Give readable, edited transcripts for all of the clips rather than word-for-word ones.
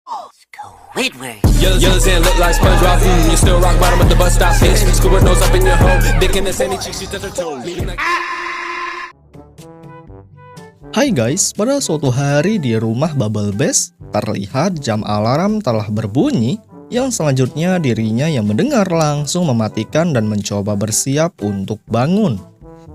Squidward. Yellow sand look like SpongeBob. You still rock bottom at the bus stop. Bitch, Squidward nose up in your hole. Dick in the sandy cheeks, she touch her toes. Hai guys, pada suatu hari di rumah Bubble Bass, terlihat jam alarm telah berbunyi yang selanjutnya dirinya yang mendengar langsung mematikan dan mencoba bersiap untuk bangun.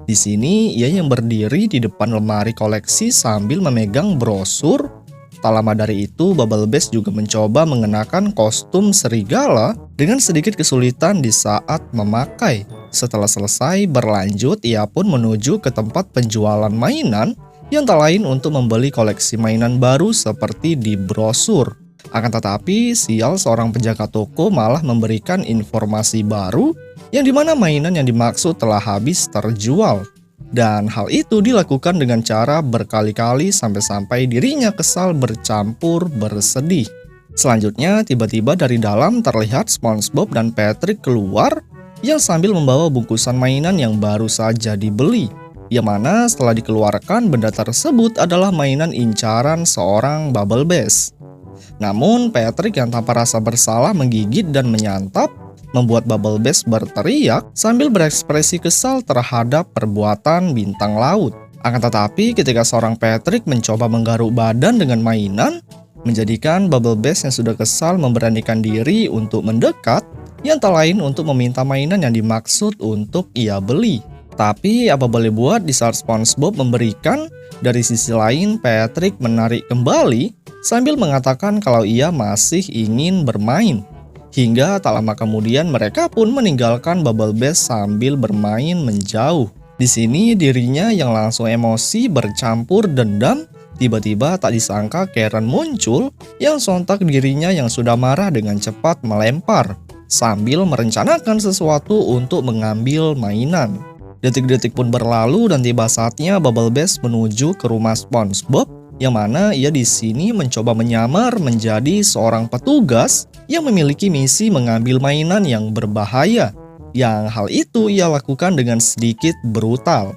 Di sini ia yang berdiri di depan lemari koleksi sambil memegang brosur. Tak lama dari itu, Bubble Bass juga mencoba mengenakan kostum serigala dengan sedikit kesulitan di saat memakai. Setelah selesai berlanjut, ia pun menuju ke tempat penjualan mainan yang tak lain untuk membeli koleksi mainan baru seperti di brosur. Akan tetapi, sial seorang penjaga toko malah memberikan informasi baru yang dimana mainan yang dimaksud telah habis terjual. Dan hal itu dilakukan dengan cara berkali-kali sampai-sampai dirinya kesal bercampur bersedih. Selanjutnya, tiba-tiba dari dalam terlihat SpongeBob dan Patrick keluar yang sambil membawa bungkusan mainan yang baru saja dibeli. Yang mana setelah dikeluarkan benda tersebut adalah mainan incaran seorang Bubble Bass. Namun Patrick yang tanpa rasa bersalah menggigit dan menyantap membuat Bubble Bass berteriak sambil berekspresi kesal terhadap perbuatan bintang laut. Akan tetapi ketika seorang Patrick mencoba menggaruk badan dengan mainan, menjadikan Bubble Bass yang sudah kesal memberanikan diri untuk mendekat yang tak lain untuk meminta mainan yang dimaksud untuk ia beli. Tapi apa boleh buat di saat SpongeBob memberikan, dari sisi lain Patrick menarik kembali sambil mengatakan kalau ia masih ingin bermain. Hingga tak lama kemudian mereka pun meninggalkan Bubble Bass sambil bermain menjauh. Di sini dirinya yang langsung emosi bercampur dendam, tiba-tiba tak disangka Karen muncul yang sontak dirinya yang sudah marah dengan cepat melempar sambil merencanakan sesuatu untuk mengambil mainan. Detik-detik pun berlalu dan tiba saatnya Bubble Bass menuju ke rumah SpongeBob yang mana ia di sini mencoba menyamar menjadi seorang petugas yang memiliki misi mengambil mainan yang berbahaya. Yang hal itu ia lakukan dengan sedikit brutal.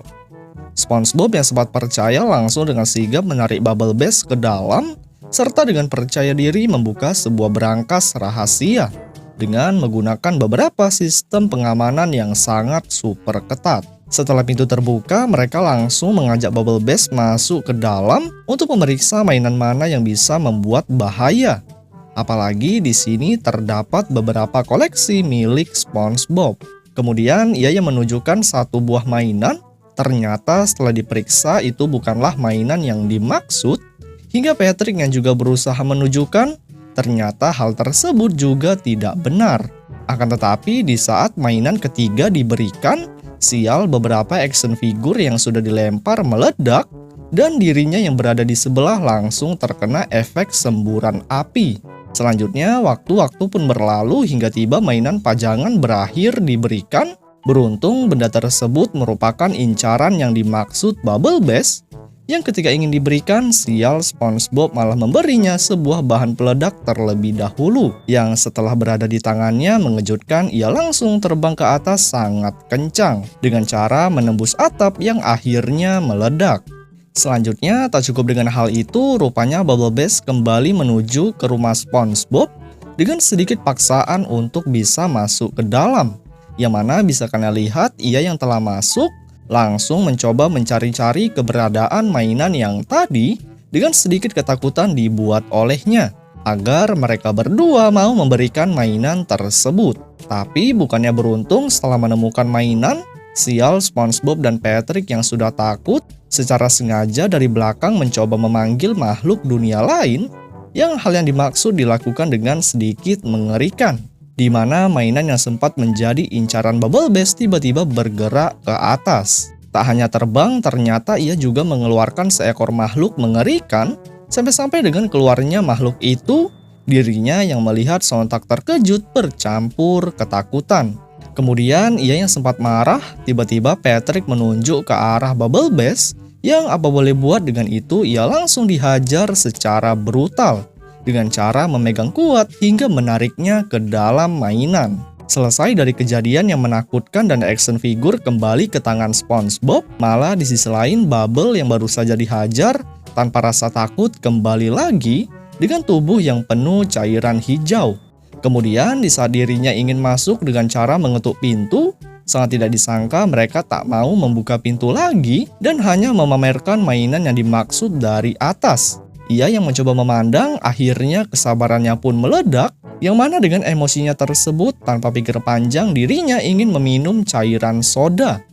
SpongeBob yang sempat percaya langsung dengan sigap menarik Bubble Bass ke dalam serta dengan percaya diri membuka sebuah berangkas rahasia dengan menggunakan beberapa sistem pengamanan yang sangat super ketat. Setelah pintu terbuka, mereka langsung mengajak Bubble Bass masuk ke dalam untuk memeriksa mainan mana yang bisa membuat bahaya. Apalagi di sini terdapat beberapa koleksi milik SpongeBob. Kemudian ia yang menunjukkan satu buah mainan, ternyata setelah diperiksa itu bukanlah mainan yang dimaksud, hingga Patrick yang juga berusaha menunjukkan ternyata hal tersebut juga tidak benar. Akan tetapi di saat mainan ketiga diberikan, sial beberapa action figure yang sudah dilempar meledak dan dirinya yang berada di sebelah langsung terkena efek semburan api. Selanjutnya waktu-waktu pun berlalu hingga tiba mainan pajangan berakhir diberikan. Beruntung benda tersebut merupakan incaran yang dimaksud Bubble Bass yang ketika ingin diberikan, sial SpongeBob malah memberinya sebuah bahan peledak terlebih dahulu yang setelah berada di tangannya mengejutkan ia langsung terbang ke atas sangat kencang dengan cara menembus atap yang akhirnya meledak. Selanjutnya tak cukup dengan hal itu, rupanya Bubble Bass kembali menuju ke rumah SpongeBob dengan sedikit paksaan untuk bisa masuk ke dalam. Yang mana bisa kalian lihat ia yang telah masuk langsung mencoba mencari-cari keberadaan mainan yang tadi dengan sedikit ketakutan dibuat olehnya agar mereka berdua mau memberikan mainan tersebut. Tapi bukannya beruntung setelah menemukan mainan, sial SpongeBob dan Patrick yang sudah takut secara sengaja dari belakang mencoba memanggil makhluk dunia lain yang hal yang dimaksud dilakukan dengan sedikit mengerikan. Di mana mainan yang sempat menjadi incaran Bubble Bass tiba-tiba bergerak ke atas. Tak hanya terbang, ternyata ia juga mengeluarkan seekor makhluk mengerikan, sampai-sampai dengan keluarnya makhluk itu, dirinya yang melihat sontak terkejut bercampur ketakutan. Kemudian ia yang sempat marah, tiba-tiba Patrick menunjuk ke arah Bubble Bass, yang apa boleh buat dengan itu ia langsung dihajar secara brutal dengan cara memegang kuat hingga menariknya ke dalam mainan. Selesai dari kejadian yang menakutkan dan action figure kembali ke tangan SpongeBob, malah di sisi lain Bubble yang baru saja dihajar tanpa rasa takut kembali lagi dengan tubuh yang penuh cairan hijau. Kemudian di saat dirinya ingin masuk dengan cara mengetuk pintu, sangat tidak disangka mereka tak mau membuka pintu lagi dan hanya memamerkan mainan yang dimaksud dari atas. Ia yang mencoba memandang, akhirnya kesabarannya pun meledak, yang mana dengan emosinya tersebut tanpa pikir panjang dirinya ingin meminum cairan soda.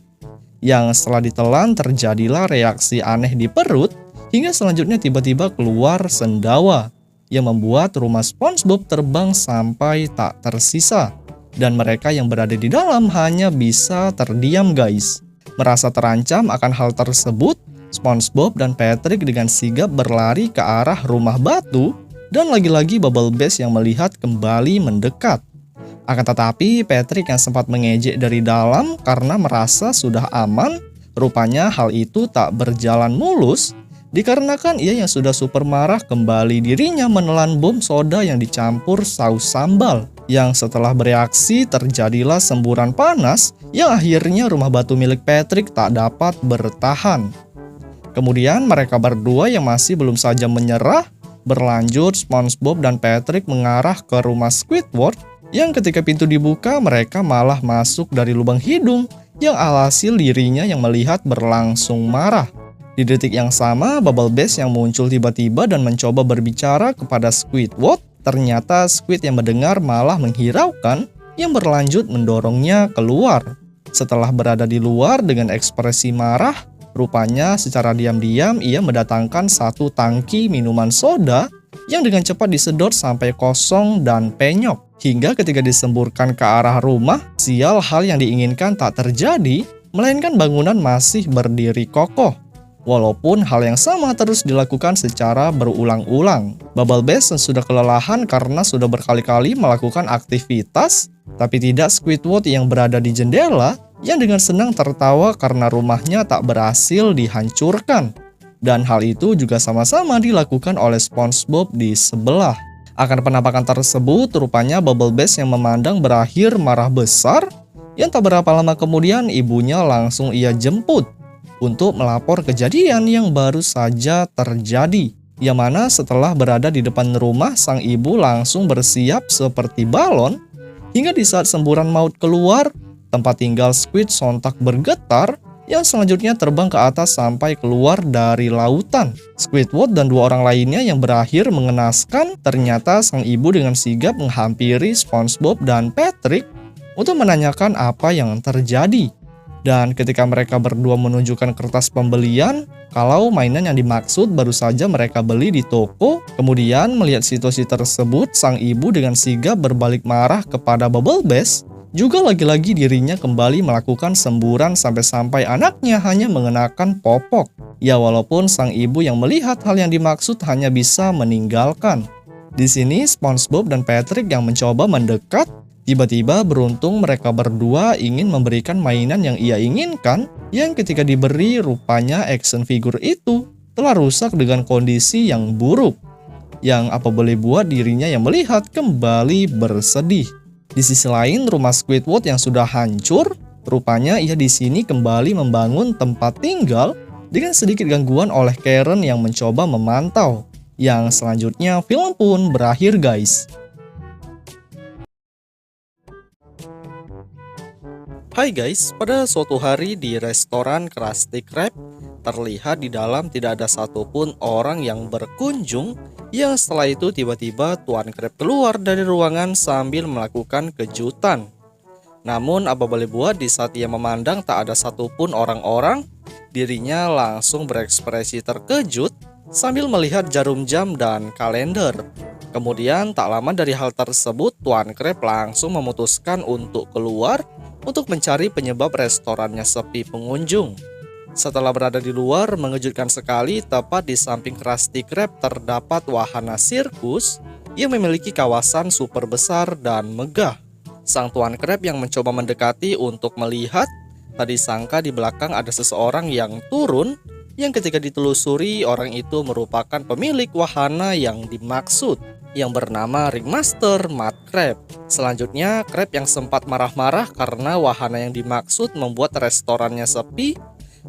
Yang setelah ditelan terjadilah reaksi aneh di perut, hingga selanjutnya tiba-tiba keluar sendawa, yang membuat rumah SpongeBob terbang sampai tak tersisa. Dan mereka yang berada di dalam hanya bisa terdiam guys. Merasa terancam akan hal tersebut, SpongeBob dan Patrick dengan sigap berlari ke arah rumah batu, dan lagi-lagi Bubble Bass yang melihat kembali mendekat. Akan tetapi Patrick yang sempat mengejek dari dalam karena merasa sudah aman, rupanya hal itu tak berjalan mulus, dikarenakan ia yang sudah super marah kembali dirinya menelan bom soda yang dicampur saus sambal. Yang setelah bereaksi terjadilah semburan panas yang akhirnya rumah batu milik Patrick tak dapat bertahan. Kemudian mereka berdua yang masih belum saja menyerah, berlanjut SpongeBob dan Patrick mengarah ke rumah Squidward, yang ketika pintu dibuka mereka malah masuk dari lubang hidung, yang alhasil dirinya yang melihat berlangsung marah. Di detik yang sama, Bubble Bass yang muncul tiba-tiba dan mencoba berbicara kepada Squidward. Ternyata Squid yang mendengar malah menghiraukan, yang berlanjut mendorongnya keluar. Setelah berada di luar dengan ekspresi marah, rupanya secara diam-diam ia mendatangkan satu tangki minuman soda yang dengan cepat disedot sampai kosong dan penyok. Hingga ketika disemburkan ke arah rumah, sial hal yang diinginkan tak terjadi, melainkan bangunan masih berdiri kokoh. Walaupun hal yang sama terus dilakukan secara berulang-ulang. Bubble Bass sudah kelelahan karena sudah berkali-kali melakukan aktivitas, tapi tidak Squidward yang berada di jendela, yang dengan senang tertawa karena rumahnya tak berhasil dihancurkan. Dan hal itu juga sama-sama dilakukan oleh SpongeBob di sebelah. Akan penampakan tersebut, rupanya Bubble Bass yang memandang berakhir marah besar, yang tak berapa lama kemudian ibunya langsung ia jemput untuk melapor kejadian yang baru saja terjadi. Yang mana setelah berada di depan rumah, sang ibu langsung bersiap seperti balon, hingga di saat semburan maut keluar, tempat tinggal Squid sontak bergetar, yang selanjutnya terbang ke atas sampai keluar dari lautan. Squidward dan dua orang lainnya yang berakhir mengenaskan, ternyata sang ibu dengan sigap menghampiri SpongeBob dan Patrick untuk menanyakan apa yang terjadi. Dan ketika mereka berdua menunjukkan kertas pembelian, kalau mainan yang dimaksud baru saja mereka beli di toko, kemudian melihat situasi tersebut, sang ibu dengan sigap berbalik marah kepada Bubble Bass, juga lagi-lagi dirinya kembali melakukan semburan sampai-sampai anaknya hanya mengenakan popok. Ya walaupun sang ibu yang melihat hal yang dimaksud hanya bisa meninggalkan. Di sini SpongeBob dan Patrick yang mencoba mendekat, tiba-tiba beruntung mereka berdua ingin memberikan mainan yang ia inginkan, yang ketika diberi rupanya action figure itu telah rusak dengan kondisi yang buruk. Yang apa boleh buat dirinya yang melihat kembali bersedih. Di sisi lain rumah Squidward yang sudah hancur, rupanya ia di sini kembali membangun tempat tinggal dengan sedikit gangguan oleh Karen yang mencoba memantau. Yang selanjutnya film pun berakhir guys. Hai guys, pada suatu hari di restoran Krusty Krab, terlihat di dalam tidak ada satupun orang yang berkunjung, yang setelah itu tiba-tiba Tuan Krab keluar dari ruangan sambil melakukan kejutan. Namun apa boleh buat di saat ia memandang tak ada satupun orang-orang, dirinya langsung berekspresi terkejut sambil melihat jarum jam dan kalender. Kemudian tak lama dari hal tersebut, Tuan Krab langsung memutuskan untuk keluar untuk mencari penyebab restorannya sepi pengunjung. Setelah berada di luar, mengejutkan sekali tepat di samping Krusty Krab terdapat wahana sirkus yang memiliki kawasan super besar dan megah. Sang Tuan Krab yang mencoba mendekati untuk melihat, tadi sangka di belakang ada seseorang yang turun, yang ketika ditelusuri orang itu merupakan pemilik wahana yang dimaksud, yang bernama Ringmaster Mud Crab. Selanjutnya, Crab yang sempat marah-marah karena wahana yang dimaksud membuat restorannya sepi.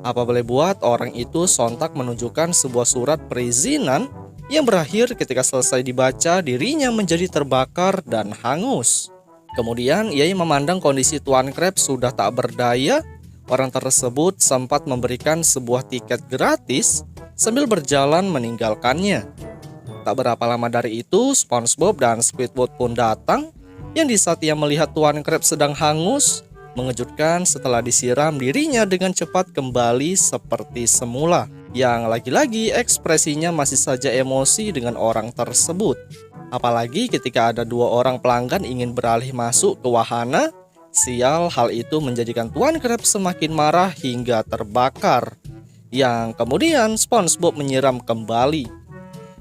Apa boleh buat orang itu sontak menunjukkan sebuah surat perizinan yang berakhir ketika selesai dibaca dirinya menjadi terbakar dan hangus. Kemudian ia memandang kondisi Tuan Krabs sudah tak berdaya. Orang tersebut sempat memberikan sebuah tiket gratis sambil berjalan meninggalkannya. Tak berapa lama dari itu, SpongeBob dan Squidward pun datang, yang di saat ia melihat Tuan Krabs sedang hangus, mengejutkan setelah disiram dirinya dengan cepat kembali seperti semula. Yang lagi-lagi ekspresinya masih saja emosi dengan orang tersebut. Apalagi ketika ada dua orang pelanggan ingin beralih masuk ke wahana. Sial, hal itu menjadikan Tuan Krabs semakin marah hingga terbakar. Yang kemudian SpongeBob menyiram kembali.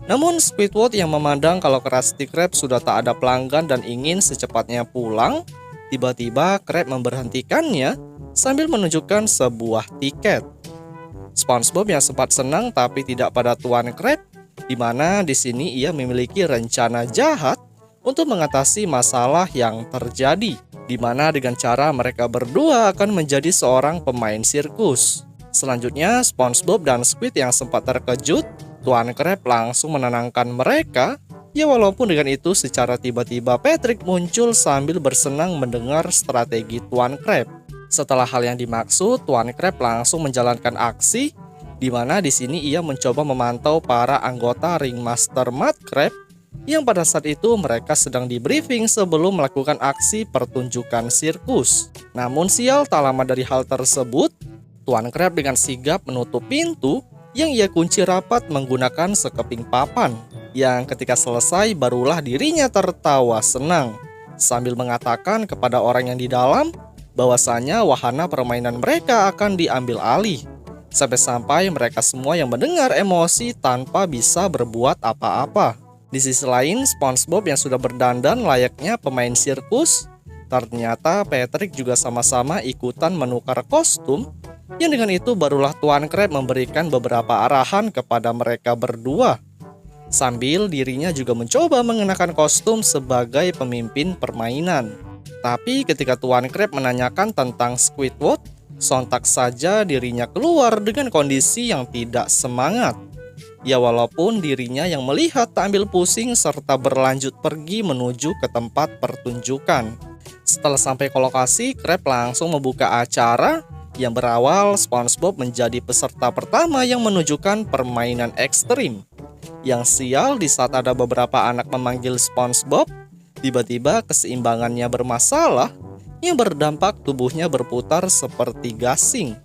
Namun Squidward yang memandang kalau Krusty Krab sudah tak ada pelanggan dan ingin secepatnya pulang, tiba-tiba Krab memberhentikannya sambil menunjukkan sebuah tiket. SpongeBob yang sempat senang tapi tidak pada Tuan Krab, di mana di sini ia memiliki rencana jahat untuk mengatasi masalah yang terjadi, di mana dengan cara mereka berdua akan menjadi seorang pemain sirkus. Selanjutnya, SpongeBob dan Squid yang sempat terkejut, Tuan Krab langsung menenangkan mereka. Ya walaupun dengan itu secara tiba-tiba Patrick muncul sambil bersenang mendengar strategi Tuan Krab. Setelah hal yang dimaksud, Tuan Krab langsung menjalankan aksi, di mana di sini ia mencoba memantau para anggota Ringmaster Mud Crab yang pada saat itu mereka sedang di briefing sebelum melakukan aksi pertunjukan sirkus. Namun sial, tak lama dari hal tersebut, Tuan Krab dengan sigap menutup pintu yang ia kunci rapat menggunakan sekeping papan. Yang ketika selesai barulah dirinya tertawa senang sambil mengatakan kepada orang yang di dalam bahwasanya wahana permainan mereka akan diambil alih. Sampai-sampai mereka semua yang mendengar emosi tanpa bisa berbuat apa-apa. Di sisi lain, SpongeBob yang sudah berdandan layaknya pemain sirkus, ternyata Patrick juga sama-sama ikutan menukar kostum, yang dengan itu barulah Tuan Krab memberikan beberapa arahan kepada mereka berdua. Sambil dirinya juga mencoba mengenakan kostum sebagai pemimpin permainan. Tapi ketika Tuan Krab menanyakan tentang Squidward, sontak saja dirinya keluar dengan kondisi yang tidak semangat. Ya walaupun dirinya yang melihat tak ambil pusing serta berlanjut pergi menuju ke tempat pertunjukan. Setelah sampai ke lokasi, Krab langsung membuka acara yang berawal SpongeBob menjadi peserta pertama yang menunjukkan permainan ekstrim. Yang sial, di saat ada beberapa anak memanggil SpongeBob, tiba-tiba keseimbangannya bermasalah yang berdampak tubuhnya berputar seperti gasing.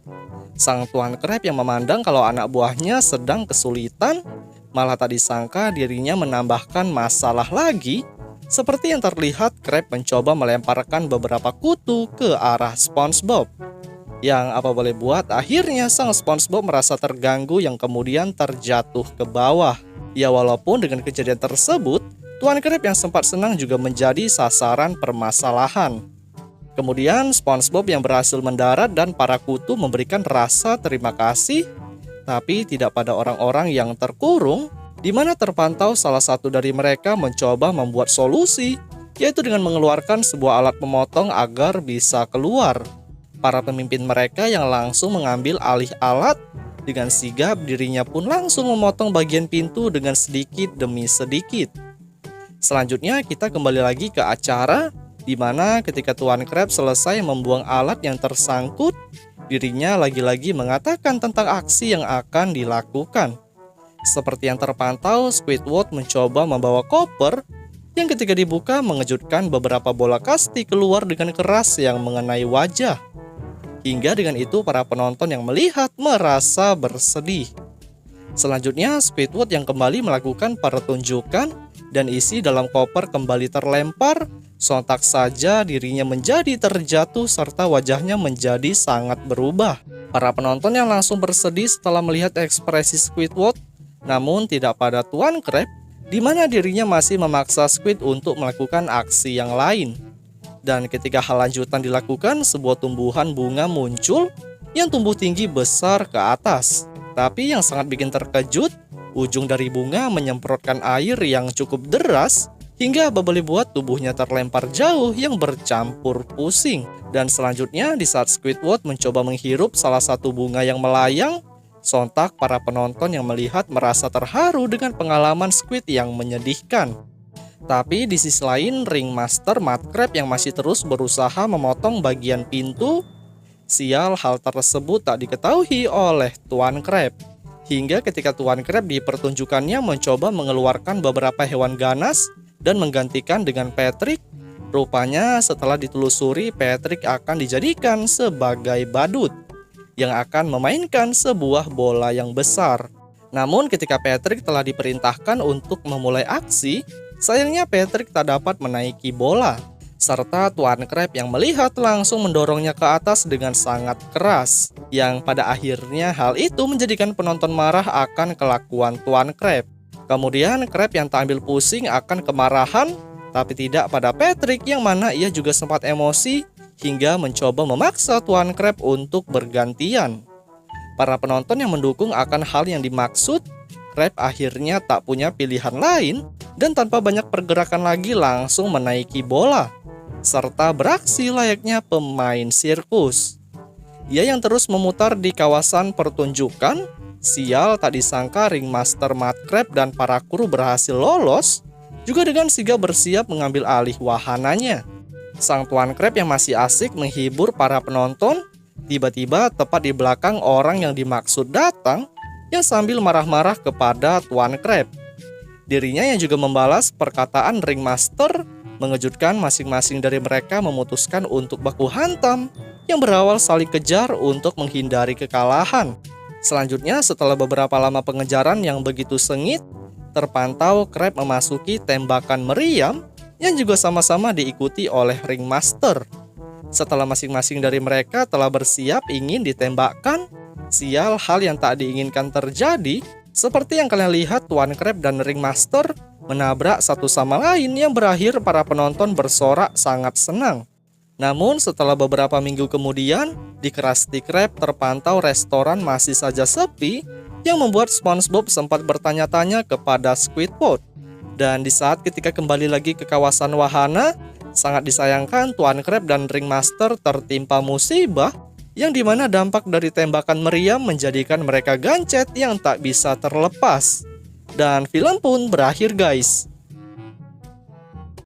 Sang Tuan Krab yang memandang kalau anak buahnya sedang kesulitan, malah tak disangka dirinya menambahkan masalah lagi. Seperti yang terlihat, Krab mencoba melemparkan beberapa kutu ke arah SpongeBob. Yang apa boleh buat, akhirnya sang SpongeBob merasa terganggu yang kemudian terjatuh ke bawah. Ya walaupun dengan kejadian tersebut, Tuan Krab yang sempat senang juga menjadi sasaran permasalahan. Kemudian SpongeBob yang berhasil mendarat dan para kutu memberikan rasa terima kasih, tapi tidak pada orang-orang yang terkurung, di mana terpantau salah satu dari mereka mencoba membuat solusi, yaitu dengan mengeluarkan sebuah alat pemotong agar bisa keluar. Para pemimpin mereka yang langsung mengambil alih alat, dengan sigap dirinya pun langsung memotong bagian pintu dengan sedikit demi sedikit. Selanjutnya kita kembali lagi ke acara, di mana ketika Tuan Krab selesai membuang alat yang tersangkut, dirinya lagi-lagi mengatakan tentang aksi yang akan dilakukan. Seperti yang terpantau, Squidward mencoba membawa koper yang ketika dibuka mengejutkan beberapa bola kasti keluar dengan keras yang mengenai wajah. Hingga dengan itu para penonton yang melihat merasa bersedih. Selanjutnya Squidward yang kembali melakukan pertunjukan dan isi dalam koper kembali terlempar. Sontak saja dirinya menjadi terjatuh serta wajahnya menjadi sangat berubah. Para penonton yang langsung bersedih setelah melihat ekspresi Squidward, namun tidak pada Tuan Krab, di mana dirinya masih memaksa Squid untuk melakukan aksi yang lain. Dan ketika hal lanjutan dilakukan, sebuah tumbuhan bunga muncul yang tumbuh tinggi besar ke atas. Tapi yang sangat bikin terkejut, ujung dari bunga menyemprotkan air yang cukup deras, hingga apa boleh buat tubuhnya terlempar jauh yang bercampur pusing. Dan selanjutnya di saat Squidward mencoba menghirup salah satu bunga yang melayang, Sontak para penonton yang melihat merasa terharu dengan pengalaman Squid yang menyedihkan. Tapi di sisi lain, Ringmaster Mudcrab yang masih terus berusaha memotong bagian pintu. Sial, hal tersebut tak diketahui oleh Tuan Crab. Hingga ketika Tuan Crab di pertunjukannya mencoba mengeluarkan beberapa hewan ganas dan menggantikan dengan Patrick, rupanya setelah ditelusuri Patrick akan dijadikan sebagai badut yang akan memainkan sebuah bola yang besar. Namun ketika Patrick telah diperintahkan untuk memulai aksi, sayangnya Patrick tak dapat menaiki bola. Serta Tuan Crab yang melihat langsung mendorongnya ke atas dengan sangat keras. Yang pada akhirnya hal itu menjadikan penonton marah akan kelakuan Tuan Crab. Kemudian Crab yang tak ambil pusing akan kemarahan, tapi tidak pada Patrick yang mana ia juga sempat emosi hingga mencoba memaksa Tuan Crab untuk bergantian. Para penonton yang mendukung akan hal yang dimaksud, Crab akhirnya tak punya pilihan lain dan tanpa banyak pergerakan lagi langsung menaiki bola serta beraksi layaknya pemain sirkus. Ia yang terus memutar di kawasan pertunjukan. Sial, tak disangka Ringmaster Mudcrab dan para kru berhasil lolos, juga dengan sigap bersiap mengambil alih wahananya. Sang Tuan Crab yang masih asik menghibur para penonton, tiba-tiba tepat di belakang orang yang dimaksud datang, yang sambil marah-marah kepada Tuan Crab. Dirinya yang juga membalas perkataan Ringmaster, mengejutkan masing-masing dari mereka memutuskan untuk baku hantam yang berawal saling kejar untuk menghindari kekalahan. Selanjutnya, setelah beberapa lama pengejaran yang begitu sengit, terpantau Crab memasuki tembakan meriam yang juga sama-sama diikuti oleh Ringmaster. Setelah masing-masing dari mereka telah bersiap ingin ditembakkan, sial, hal yang tak diinginkan terjadi. Seperti yang kalian lihat, Tuan Crab dan Ringmaster menabrak satu sama lain yang berakhir para penonton bersorak sangat senang. Namun setelah beberapa minggu kemudian, di Krusty Krab terpantau restoran masih saja sepi yang membuat SpongeBob sempat bertanya-tanya kepada Squidward. Dan di saat ketika kembali lagi ke kawasan wahana, sangat disayangkan Tuan Crab dan Ringmaster tertimpa musibah yang dimana dampak dari tembakan meriam menjadikan mereka gancet yang tak bisa terlepas. Dan film pun berakhir guys.